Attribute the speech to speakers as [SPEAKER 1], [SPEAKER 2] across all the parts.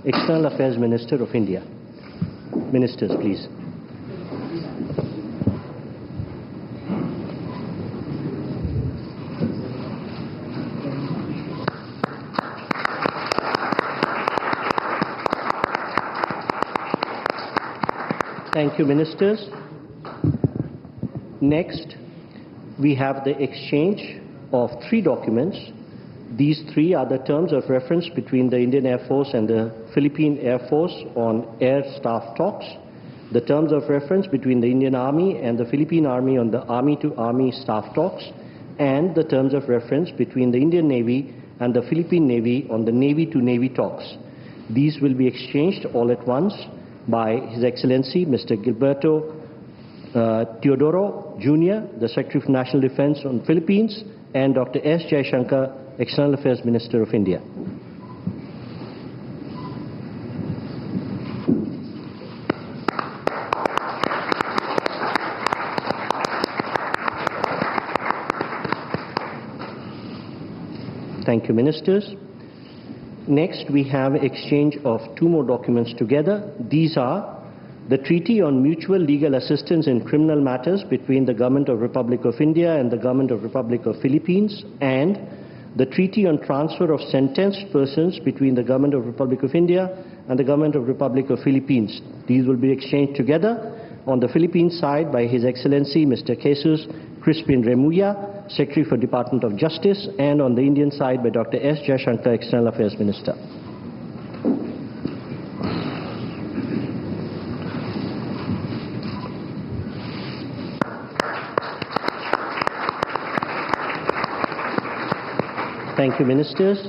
[SPEAKER 1] External Affairs Minister of India. Ministers, please. Thank you, Ministers. Next, we have the exchange of 3 documents. These 3 are the terms of reference between the Indian Air Force and the Philippine Air Force on air staff talks, the terms of reference between the Indian Army and the Philippine Army on the Army-to-Army staff talks, and the terms of reference between the Indian Navy and the Philippine Navy on the Navy-to-Navy talks. These will be exchanged all at once by His Excellency Mr. Gilberto Teodoro Jr., the Secretary for National Defense on Philippines, and Dr. S. Jaishankar, External Affairs Minister of India. Thank you, Ministers. Next, we have exchange of 2 more documents together. These are the Treaty on Mutual Legal Assistance in Criminal Matters between the Government of Republic of India and the Government of Republic of Philippines, and the Treaty on Transfer of Sentenced Persons between the Government of Republic of India and the Government of Republic of Philippines. These will be exchanged together on the Philippine side by His Excellency Mr. Jesus Crispin Remulla, Secretary for Department of Justice, and on the Indian side by Dr. S. Jaishankar, External Affairs Minister. Thank you, Ministers.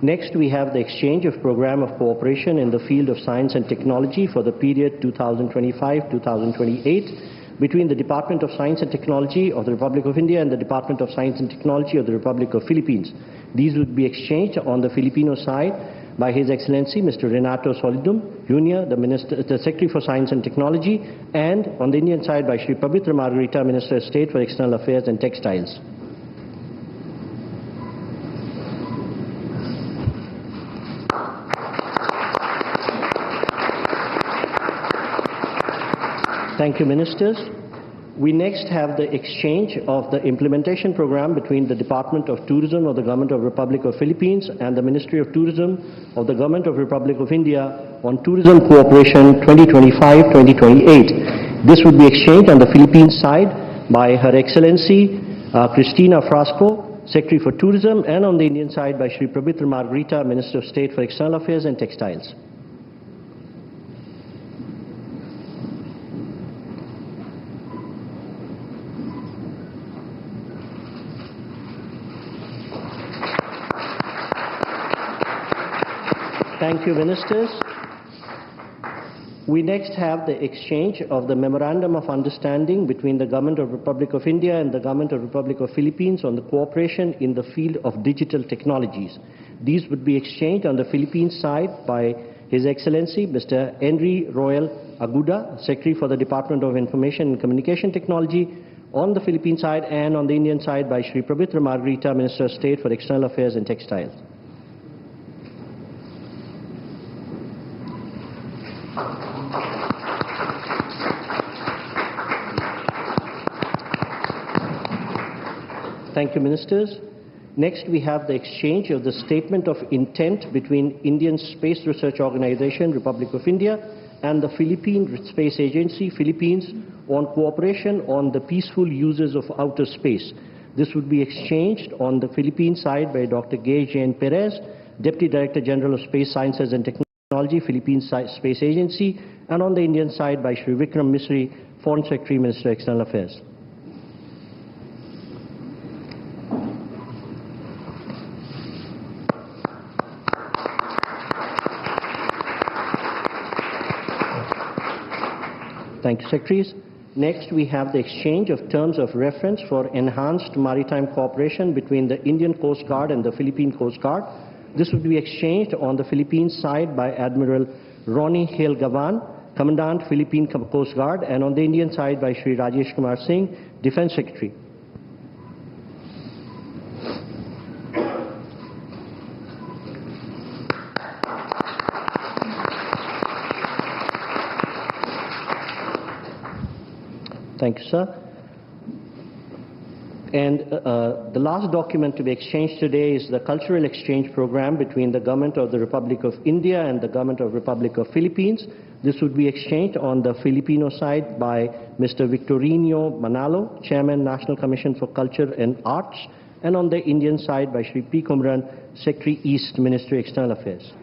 [SPEAKER 1] Next, we have the exchange of program of cooperation in the field of science and technology for the period 2025-2028 between the Department of Science and Technology of the Republic of India and the Department of Science and Technology of the Republic of Philippines. These would be exchanged on the Filipino side by His Excellency Mr. Renato Solidum Jr., the Secretary for Science and Technology, and on the Indian side by Shri Pavitra Margarita, Minister of State for External Affairs and Textiles. Thank you, Ministers. We next have the exchange of the implementation program between the Department of Tourism of the Government of Republic of Philippines and the Ministry of Tourism of the Government of Republic of India on Tourism Cooperation 2025-2028. This would be exchanged on the Philippine side by Her Excellency Cristina Frasco, Secretary for Tourism, and on the Indian side by Shri Pavitra Margarita, Minister of State for External Affairs and Textiles. Thank you, Ministers. We next have the exchange of the Memorandum of Understanding between the Government of Republic of India and the Government of Republic of Philippines on the cooperation in the field of digital technologies. These would be exchanged on the Philippine side by His Excellency Mr. Henry Royal Aguda, Secretary for the Department of Information and Communication Technology on the Philippine side, and on the Indian side by Shri Pavitra Margarita, Minister of State for External Affairs and Textiles. Thank you, Ministers. Next, we have the exchange of the Statement of Intent between Indian Space Research Organization, Republic of India, and the Philippine Space Agency, Philippines, on cooperation on the peaceful uses of outer space. This would be exchanged on the Philippine side by Dr. Gay Jean Perez, Deputy Director General of Space Sciences and Technology, Philippine Space Agency, and on the Indian side by Shri Vikram Misri, Foreign Secretary, Minister of External Affairs. Thank you, Secretaries. Next, we have the exchange of terms of reference for enhanced maritime cooperation between the Indian Coast Guard and the Philippine Coast Guard. This would be exchanged on the Philippine side by Admiral Ronnie Hale Gavan, Commandant Philippine Coast Guard, and on the Indian side by Shri Rajesh Kumar Singh, Defense Secretary. Thank you, sir. And the last document to be exchanged today is the cultural exchange program between the Government of the Republic of India and the Government of the Republic of Philippines. This would be exchanged on the Filipino side by Mr. Victorino Manalo, Chairman, National Commission for Culture and Arts, and on the Indian side by Shri P. Kumran, Secretary East, Ministry of External Affairs.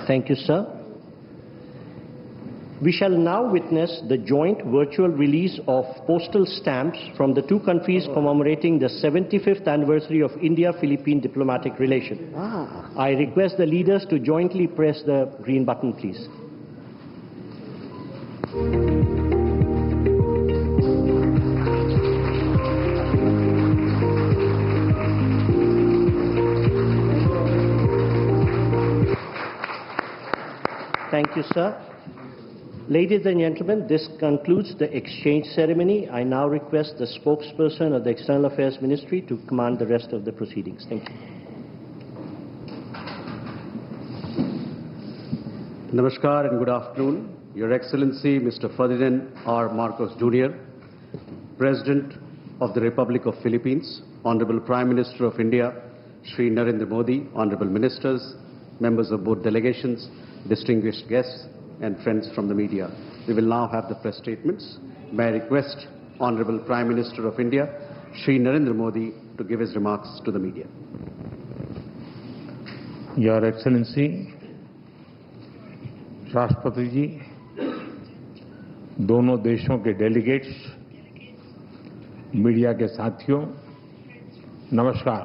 [SPEAKER 1] Thank you, sir. We shall now witness the joint virtual release of postal stamps from the two countries commemorating the 75th anniversary of India-Philippine diplomatic relation. I request the leaders to jointly press the green button, please. Thank you, sir. Ladies and gentlemen, this concludes the exchange ceremony. I now request the spokesperson of the External Affairs Ministry to command the rest of the proceedings. Thank you.
[SPEAKER 2] Namaskar and good afternoon. Your Excellency, Mr. Ferdinand R. Marcos Jr., President of the Republic of Philippines, Honorable Prime Minister of India, Shri Narendra Modi, Honorable Ministers, members of both delegations, distinguished guests and friends from the media. We will now have the press statements. May I request Honorable Prime Minister of India, Shri Narendra Modi, to give his remarks to the media.
[SPEAKER 3] Your Excellency, राष्ट्रपति जी, दोनों देशों के delegates, media के साथियों, नमस्कार,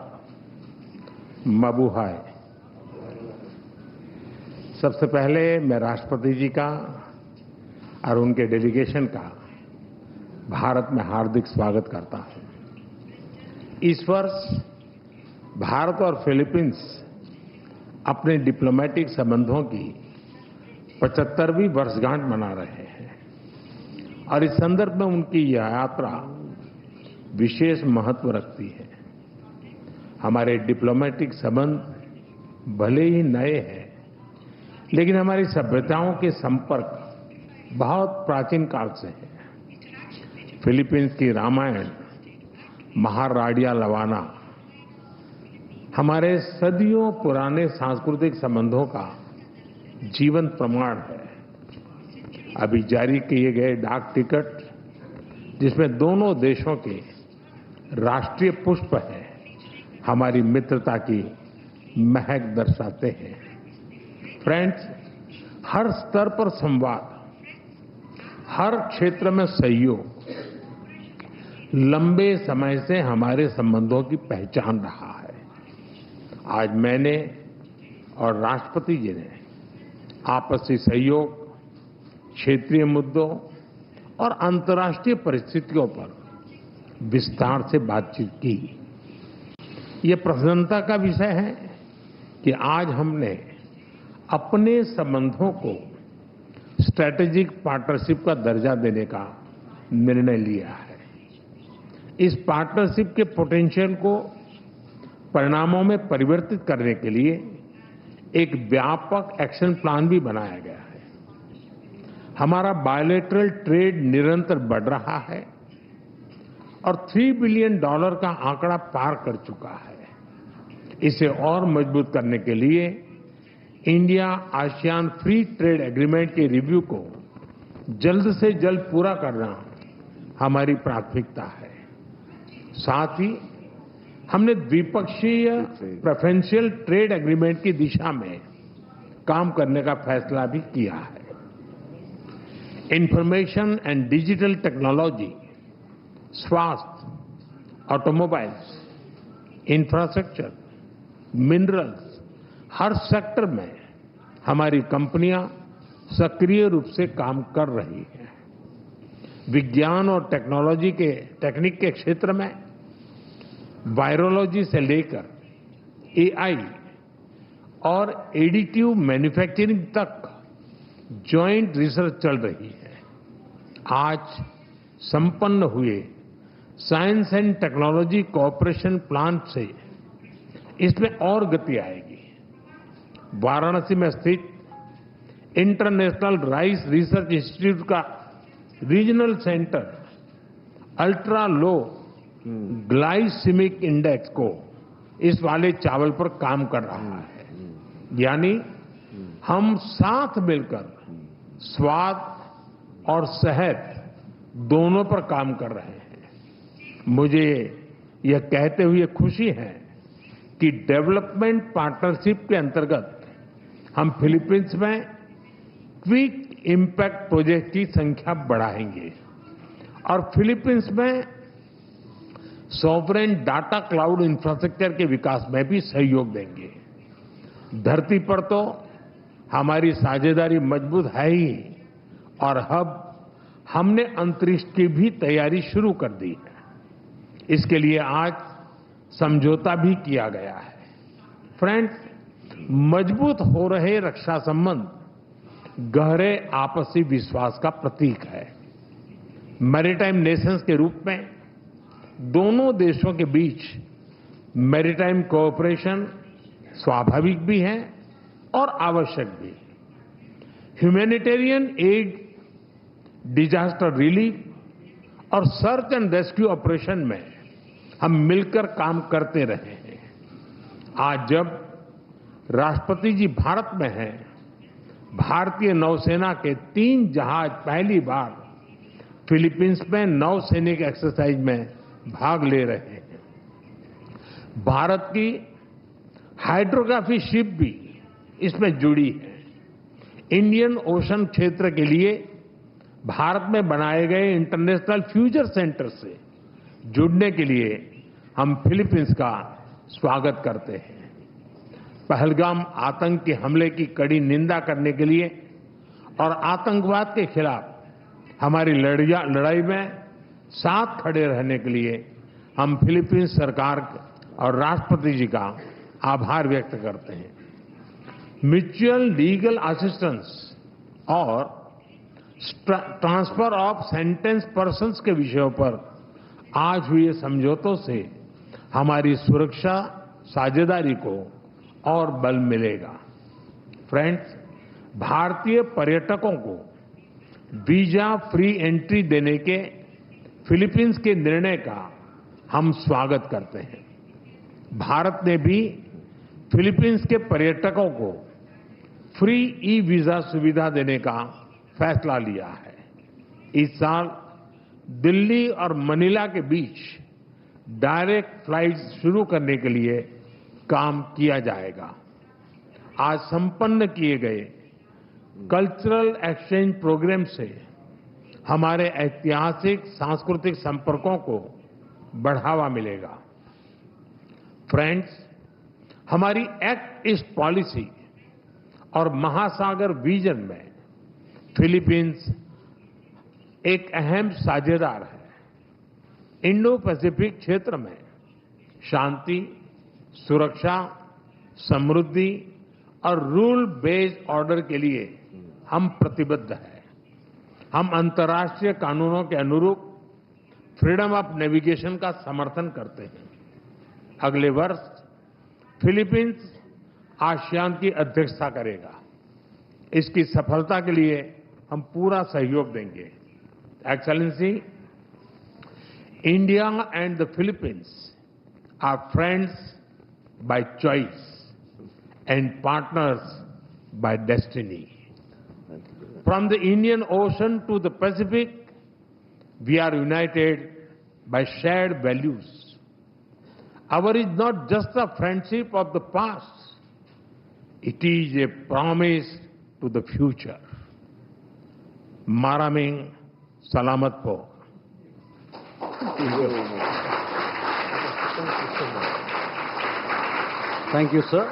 [SPEAKER 3] मबूहाय। सबसे पहले मैं राष्ट्रपति जी का और उनके डेलीगेशन का भारत में हार्दिक स्वागत करता हूं। इस वर्ष भारत और फिलीपींस अपने डिप्लोमेटिक संबंधों की 75वीं वर्षगांठ मना रहे हैं और इस संदर्भ में उनकी यह यात्रा विशेष महत्व रखती है। हमारे डिप्लोमेटिक संबंध भले ही नए हैं, लेकिन हमारी सभ्यताओं के संपर्क बहुत प्राचीन काल से हैं। फिलीपींस की रामायण, महाराडिया लवाना हमारे सदियों पुराने सांस्कृतिक संबंधों का जीवंत प्रमाण है। अभी जारी किए गए डाक टिकट, जिसमें दोनों देशों के राष्ट्रीय पुष्प हैं, हमारी मित्रता की महक दर्शाते हैं। फ्रेंड्स, हर स्तर पर संवाद, हर क्षेत्र में सहयोग लंबे समय से हमारे संबंधों की पहचान रहा है। आज मैंने और राष्ट्रपति जी ने आपसी सहयोग, क्षेत्रीय मुद्दों और अंतर्राष्ट्रीय परिस्थितियों पर विस्तार से बातचीत की। ये प्रसन्नता का विषय है कि आज हमने अपने संबंधों को स्ट्रैटेजिक पार्टनरशिप का दर्जा देने का निर्णय लिया है। इस पार्टनरशिप के पोटेंशियल को परिणामों में परिवर्तित करने के लिए एक व्यापक एक्शन प्लान भी बनाया गया है। हमारा बायलैटरल ट्रेड निरंतर बढ़ रहा है और $3 बिलियन का आंकड़ा पार कर चुका है। इसे और मजबूत करने के लिए India ASEAN free trade agreement के रिव्यू को जल्द से जल्द पूरा करना हमारी प्राथमिकता है। साथ ही हमने द्विपक्षीय प्रेफरेंशियल ट्रेड एग्रीमेंट की दिशा में काम करने का फैसला भी किया है। इंफॉर्मेशन एंड डिजिटल टेक्नोलॉजी, स्वास्थ्य, ऑटोमोबाइल्स, इंफ्रास्ट्रक्चर, मिनरल्स, हर सेक्टर में हमारी कंपनियां सक्रिय रूप से काम कर रही हैं। विज्ञान और टेक्निक के क्षेत्र में वायरोलॉजी से लेकर एआई और एडिटिव मैन्युफैक्चरिंग तक जॉइंट रिसर्च चल रही है। आज संपन्न हुए science and technology cooperation plan से इसमें और गति आएगी। वाराणसी में स्थित इंटरनेशनल राइस रिसर्च इंस्टीट्यूट का regional centre ultra low glycemic index को इस वाले चावल पर काम कर रहा है। यानी हम साथ मिलकर स्वाद और सेहत दोनों पर काम कर रहे हैं। मुझे यह कहते हुए खुशी है कि डेवलपमेंट पार्टनरशिप के अंतर्गत हम फिलीपींस में क्विक इम्पैक्ट प्रोजेक्ट की संख्या बढ़ाएंगे और फिलीपींस में सॉवरेन डाटा क्लाउड इंफ्रास्ट्रक्चर के विकास में भी सहयोग देंगे। धरती पर तो हमारी साझेदारी मजबूत है ही और अब हमने अंतरिक्ष की भी तैयारी शुरू कर दी है। इसके लिए आज समझौता भी किया गया है। फ्रेंड्स, मजबूत हो रहे रक्षा संबंध गहरे आपसी विश्वास का प्रतीक है। मैरीटाइम नेशंस के रूप में दोनों देशों के बीच मैरीटाइम कोऑपरेशन स्वाभाविक भी है और आवश्यक भी। ह्यूमैनिटेरियन एड, डिजास्टर रिलीफ और सर्च एंड रेस्क्यू ऑपरेशन में हम मिलकर काम करते रहे हैं। आज जब राष्ट्रपति जी भारत में हैं, भारतीय नौसेना के 3 जहाज पहली बार फिलीपींस में नौसैनिक एक्सरसाइज में भाग ले रहे हैं। भारत की हाइड्रोग्राफी शिप भी इसमें जुड़ी है। इंडियन ओशन क्षेत्र के लिए भारत में बनाए गए इंटरनेशनल फ्यूचर सेंटर से जुड़ने के लिए हम फिलीपींस का स्वागत करते हैं। पहलगाम आतंकी हमले की कड़ी निंदा करने के लिए और आतंकवाद के खिलाफ हमारी लड़ाई में साथ खड़े रहने के लिए हम फिलीपींस सरकार और राष्ट्रपति जी का आभार व्यक्त करते हैं। म्यूचुअल लीगल असिस्टेंस और ट्रांसफर ऑफ सेंटेंस पर्सन्स के विषयों पर आज हुए समझौतों से हमारी सुरक्षा साझेदारी को और बल मिलेगा। फ्रेंड्स, भारतीय पर्यटकों को वीजा फ्री एंट्री देने के फिलीपींस के निर्णय का हम स्वागत करते हैं। भारत ने भी फिलीपींस के पर्यटकों को फ्री ई वीजा सुविधा देने का फैसला लिया है। इस साल दिल्ली और मनीला के बीच डायरेक्ट फ्लाइट्स शुरू करने के लिए काम किया जाएगा। आज संपन्न किए गए कल्चरल एक्सचेंज प्रोग्राम से हमारे ऐतिहासिक सांस्कृतिक संपर्कों को बढ़ावा मिलेगा। फ्रेंड्स, हमारी एक्ट ईस्ट पॉलिसी और महासागर विजन में फिलीपींस एक अहम साझेदार है। इंडो पैसिफिक क्षेत्र में शांति, सुरक्षा, समृद्धि और रूल बेस्ड ऑर्डर के लिए हम प्रतिबद्ध हैं। हम अंतर्राष्ट्रीय कानूनों के अनुरूप फ्रीडम ऑफ नेविगेशन का समर्थन करते हैं। अगले वर्ष फिलीपींस आसियान की अध्यक्षता करेगा। इसकी सफलता के लिए हम पूरा सहयोग देंगे। Excellency, India and the Philippines are friends by choice and partners by destiny. From the Indian Ocean to the Pacific, we are united by shared values. Our is not just a friendship of the past, it is a promise to the future. Maraming Salamat po.
[SPEAKER 2] Thank you, sir.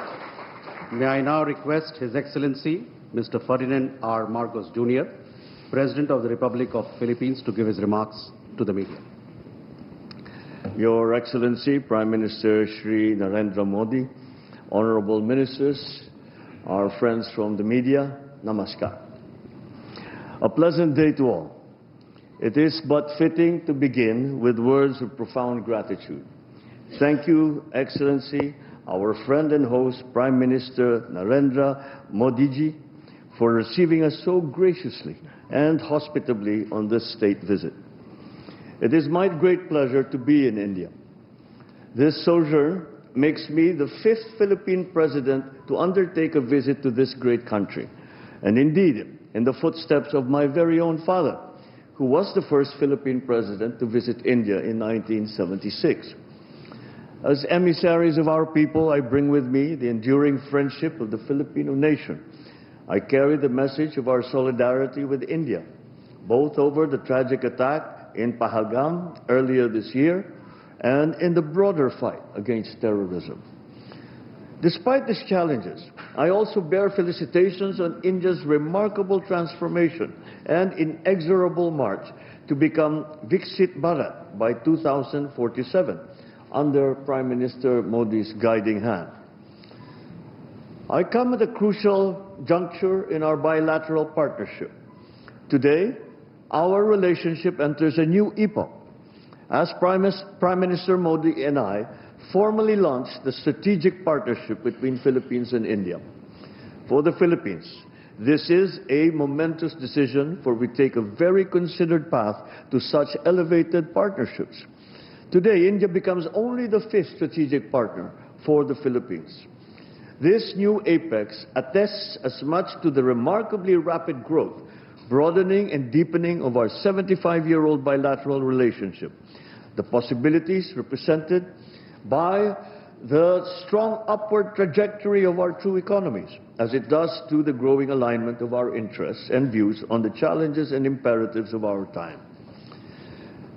[SPEAKER 2] May I now request His Excellency, Mr. Ferdinand R. Marcos Jr., President of the Republic of Philippines, to give his remarks to the media.
[SPEAKER 4] Your Excellency, Prime Minister Shri Narendra Modi, Honorable Ministers, our friends from the media, Namaskar. A pleasant day to all. It is but fitting to begin with words of profound gratitude. Thank you, Excellency, our friend and host, Prime Minister Narendra Modi, for receiving us so graciously and hospitably on this state visit. It is my great pleasure to be in India. This sojourn makes me the 5th Philippine president to undertake a visit to this great country, and indeed, in the footsteps of my very own father, who was the first Philippine president to visit India in 1976. As emissaries of our people, I bring with me the enduring friendship of the Filipino nation. I carry the message of our solidarity with India, both over the tragic attack in Pahalgam earlier this year and in the broader fight against terrorism. Despite these challenges, I also bear felicitations on India's remarkable transformation and inexorable march to become Viksit Bharat by 2047 under Prime Minister Modi's guiding hand. I come at a crucial juncture in our bilateral partnership. Today, our relationship enters a new epoch as Prime Minister Modi and I formally launched the strategic partnership between Philippines and India. For the Philippines, this is a momentous decision, for we take a very considered path to such elevated partnerships. Today, India becomes only the 5th strategic partner for the Philippines. This new apex attests as much to the remarkably rapid growth, broadening and deepening of our 75-year-old bilateral relationship, the possibilities represented by the strong upward trajectory of our two economies, as it does to the growing alignment of our interests and views on the challenges and imperatives of our time.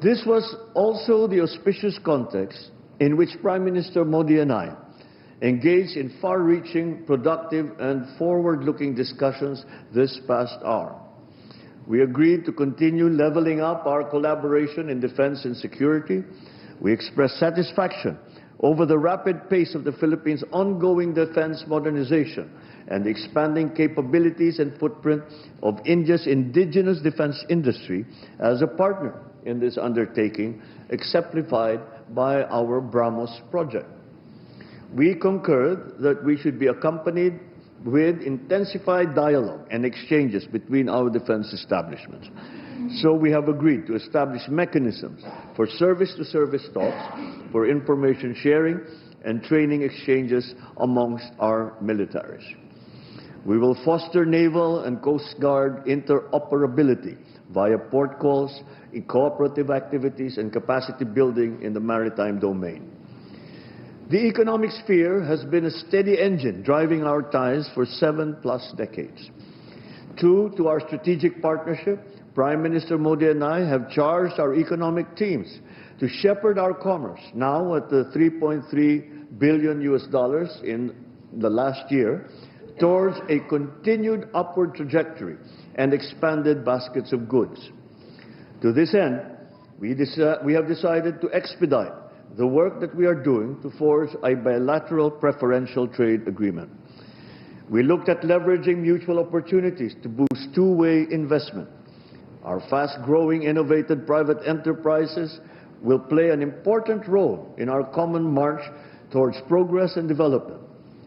[SPEAKER 4] This was also the auspicious context in which Prime Minister Modi and I engaged in far-reaching, productive and forward-looking discussions this past hour. We agreed to continue leveling up our collaboration in defense and security. We expressed satisfaction over the rapid pace of the Philippines' ongoing defense modernization and the expanding capabilities and footprint of India's indigenous defense industry as a partner in this undertaking, exemplified by our BrahMos project. We concurred that we should be accompanied with intensified dialogue and exchanges between our defense establishments. So we have agreed to establish mechanisms for service-to-service talks, for information sharing and training exchanges amongst our militaries. We will foster naval and Coast Guard interoperability via port calls, in cooperative activities and capacity building in the maritime domain. The economic sphere has been a steady engine driving our ties for 7+ decades. True to our strategic partnership, Prime Minister Modi and I have charged our economic teams to shepherd our commerce, now at the $3.3 billion in the last year, towards a continued upward trajectory and expanded baskets of goods. To this end, we have decided to expedite the work that we are doing to forge a bilateral preferential trade agreement. We looked at leveraging mutual opportunities to boost two-way investment. Our fast-growing, innovative private enterprises will play an important role in our common march towards progress and development,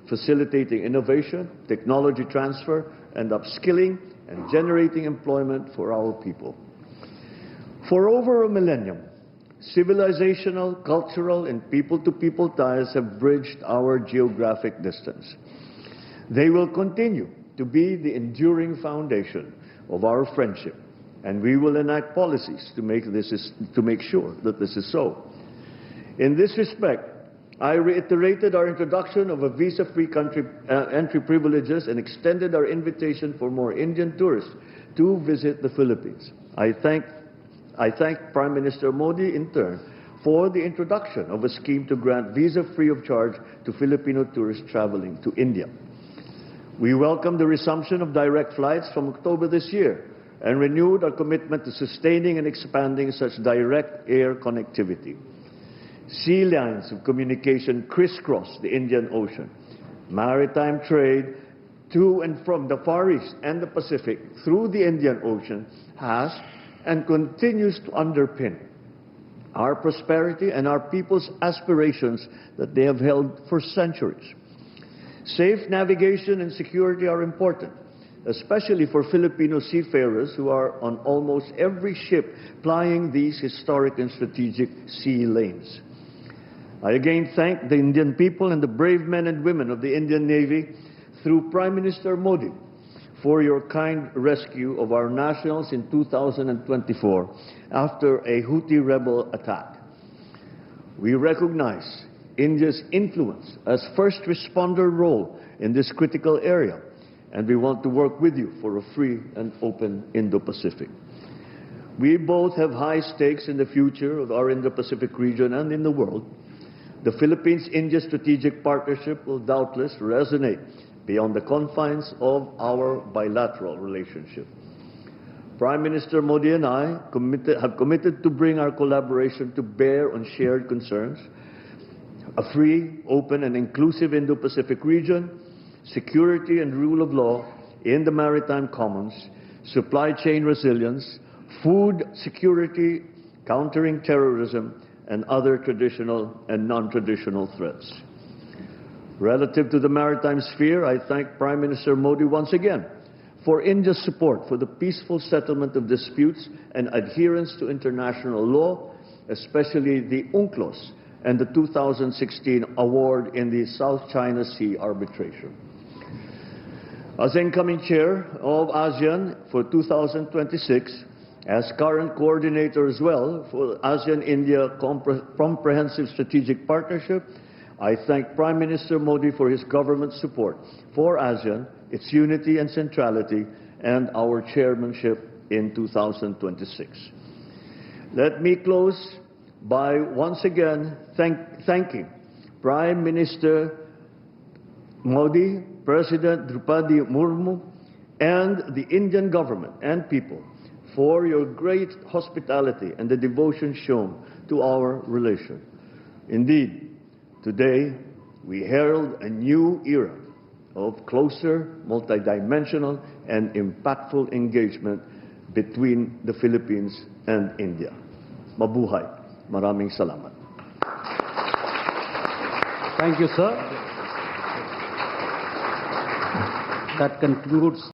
[SPEAKER 4] facilitating innovation, technology transfer, and upskilling, and generating employment for our people. For over a millennium, civilizational, cultural, and people-to-people ties have bridged our geographic distance. They will continue to be the enduring foundation of our friendship, and we will enact policies to make sure that this is so. In this respect, I reiterated our introduction of a visa-free entry privileges and extended our invitation for more Indian tourists to visit the Philippines. I thank Prime Minister Modi in turn for the introduction of a scheme to grant visa free of charge to Filipino tourists traveling to India. We welcome the resumption of direct flights from October this year and renewed our commitment to sustaining and expanding such direct air connectivity. Sea lines of communication crisscross the Indian Ocean. Maritime trade to and from the Far East and the Pacific through the Indian Ocean has and continues to underpin our prosperity and our people's aspirations that they have held for centuries. Safe navigation and security are important, especially for Filipino seafarers who are on almost every ship plying these historic and strategic sea lanes. I again thank the Indian people and the brave men and women of the Indian Navy through Prime Minister Modi for your kind rescue of our nationals in 2024 after a Houthi rebel attack. We recognize India's influence as first responder role in this critical area, and we want to work with you for a free and open Indo-Pacific. We both have high stakes in the future of our Indo-Pacific region and in the world. The Philippines-India strategic partnership will doubtless resonate beyond the confines of our bilateral relationship. Prime Minister Modi and I have committed to bring our collaboration to bear on shared concerns: a free, open, and inclusive Indo-Pacific region, security and rule of law in the maritime commons, supply chain resilience, food security, countering terrorism, and other traditional and non-traditional threats. Relative to the maritime sphere, I thank Prime Minister Modi once again for India's support for the peaceful settlement of disputes and adherence to international law, especially the UNCLOS and the 2016 award in the South China Sea arbitration. As incoming chair of ASEAN for 2026, as current coordinator as well for ASEAN-India Comprehensive Strategic Partnership, I thank Prime Minister Modi for his government's support for ASEAN, its unity and centrality, and our chairmanship in 2026. Let me close by once again thanking Prime Minister Modi, President Draupadi Murmu, and the Indian government and people for your great hospitality and the devotion shown to our relation. Indeed, today we herald a new era of closer, multidimensional, and impactful engagement between the Philippines and India. Mabuhay. Maraming salamat.
[SPEAKER 2] Thank you, sir. That concludes